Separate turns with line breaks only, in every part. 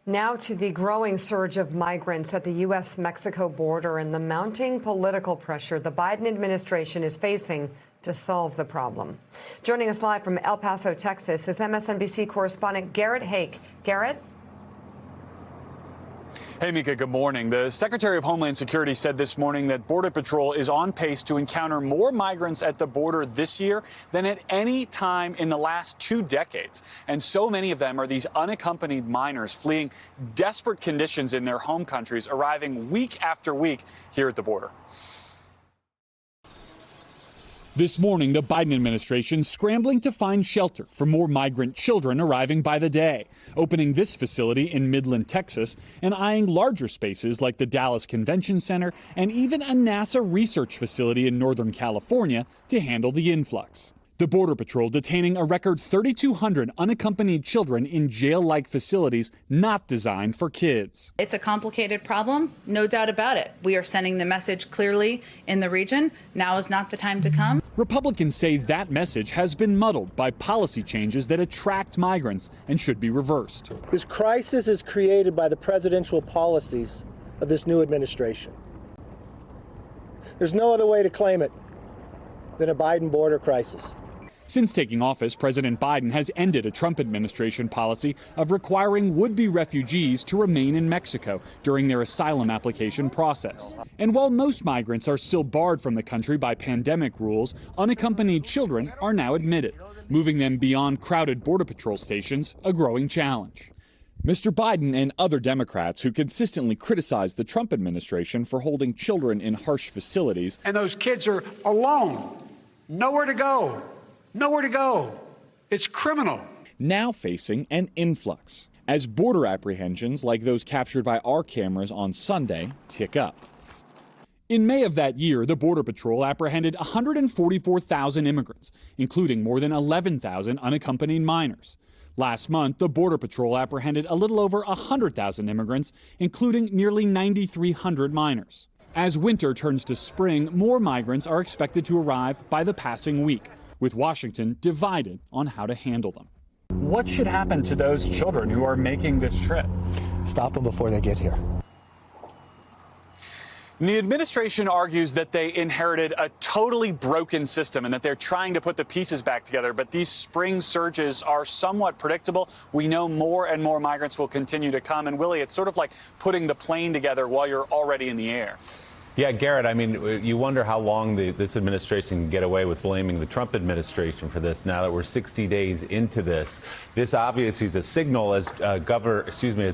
Now to the growing surge of migrants at the U.S.-Mexico border and the mounting political pressure the Biden administration is facing to solve the problem. Joining us live from El Paso, Texas, is MSNBC correspondent Garrett Haake. Garrett?
Hey, Mika, good morning. The Secretary of Homeland Security said this morning that Border Patrol is on pace to encounter more migrants at the border this year than at any time in the last 2 decades. And so many of them are these unaccompanied minors fleeing desperate conditions in their home countries, arriving week after week here at the border. This morning, the Biden administration scrambling to find shelter for more migrant children arriving by the day, opening this facility in Midland, Texas, and eyeing larger spaces like the Dallas Convention Center and even a NASA research facility in Northern California to handle the influx. The Border Patrol detaining a record 3,200 unaccompanied children in jail-like facilities not designed for kids.
It's a complicated problem, no doubt about it. We are sending the message clearly in the region. Now is not the time to come.
Republicans say that message has been muddled by policy changes that attract migrants and should be reversed.
This crisis is created by the presidential policies of this new administration. There's no other way to claim it than a Biden border crisis.
Since taking office, President Biden has ended a Trump administration policy of requiring would-be refugees to remain in Mexico during their asylum application process. And while most migrants are still barred from the country by pandemic rules, unaccompanied children are now admitted, moving them beyond crowded Border Patrol stations, a growing challenge. Mr. Biden and other Democrats who consistently criticize the Trump administration for holding children in harsh facilities.
And those kids are alone, nowhere to go. Nowhere to go. It's criminal.
Now facing an influx as border apprehensions like those captured by our cameras on Sunday tick up. In May of that year, the Border Patrol apprehended 144,000 immigrants, including more than 11,000 unaccompanied minors. Last month, the Border Patrol apprehended a little over 100,000 immigrants, including nearly 9,300 minors. As winter turns to spring, more migrants are expected to arrive by the passing week, with Washington divided on how to handle them. What should happen to those children who are making this trip?
Stop them before they get here.
The administration argues that they inherited a totally broken system and that they're trying to put the pieces back together. But these spring surges are somewhat predictable. We know more and more migrants will continue to come. And Willie, it's sort of like putting the plane together while you're already in the air.
Yeah, Garrett, I mean, you wonder how long this administration can get away with blaming the Trump administration for this now that we're 60 days into this. This obviously is a signal, as as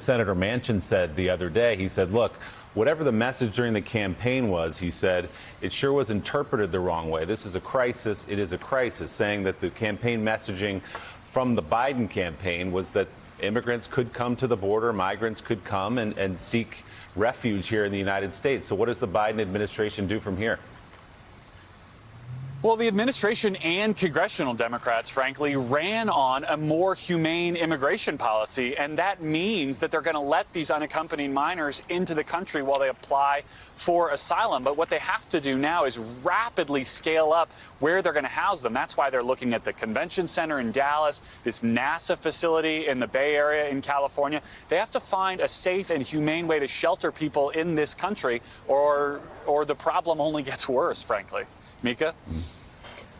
Senator Manchin said the other day. He said, look, whatever the message during the campaign was, he said, it sure was interpreted the wrong way. This is a crisis. It is a crisis, saying that the campaign messaging from the Biden campaign was that immigrants could come to the border, migrants could come and seek refuge here in the United States. So what does the Biden administration do from here? Well, the administration and congressional Democrats, frankly, ran on a more humane immigration policy, and that means that they're going to let these unaccompanied minors into the country while they apply for asylum. But what they have to do now is rapidly scale up where they're going to house them. That's why they're looking at the Convention Center in Dallas, this NASA facility in the Bay Area in California. They have to find a safe and humane way to shelter people in this country, or the problem only gets worse, frankly. Mika?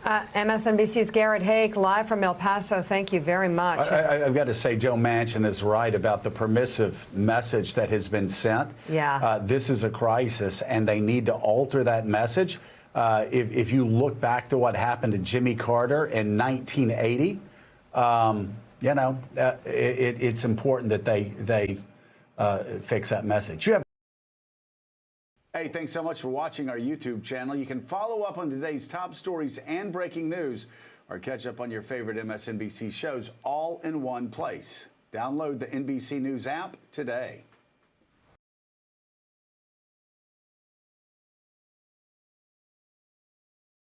MSNBC's Garrett Haake, live from El Paso. Thank you very much.
I've got to say, Joe Manchin is right about the permissive message that has been sent.
Yeah.
This is a crisis, and they need to alter that message. If you look back to what happened to Jimmy Carter in 1980, it's important that they fix that message. Hey, thanks so much for watching our YouTube channel. You can follow up on today's top stories and breaking news, or catch up on your favorite MSNBC shows all in one place. Download the NBC News app today.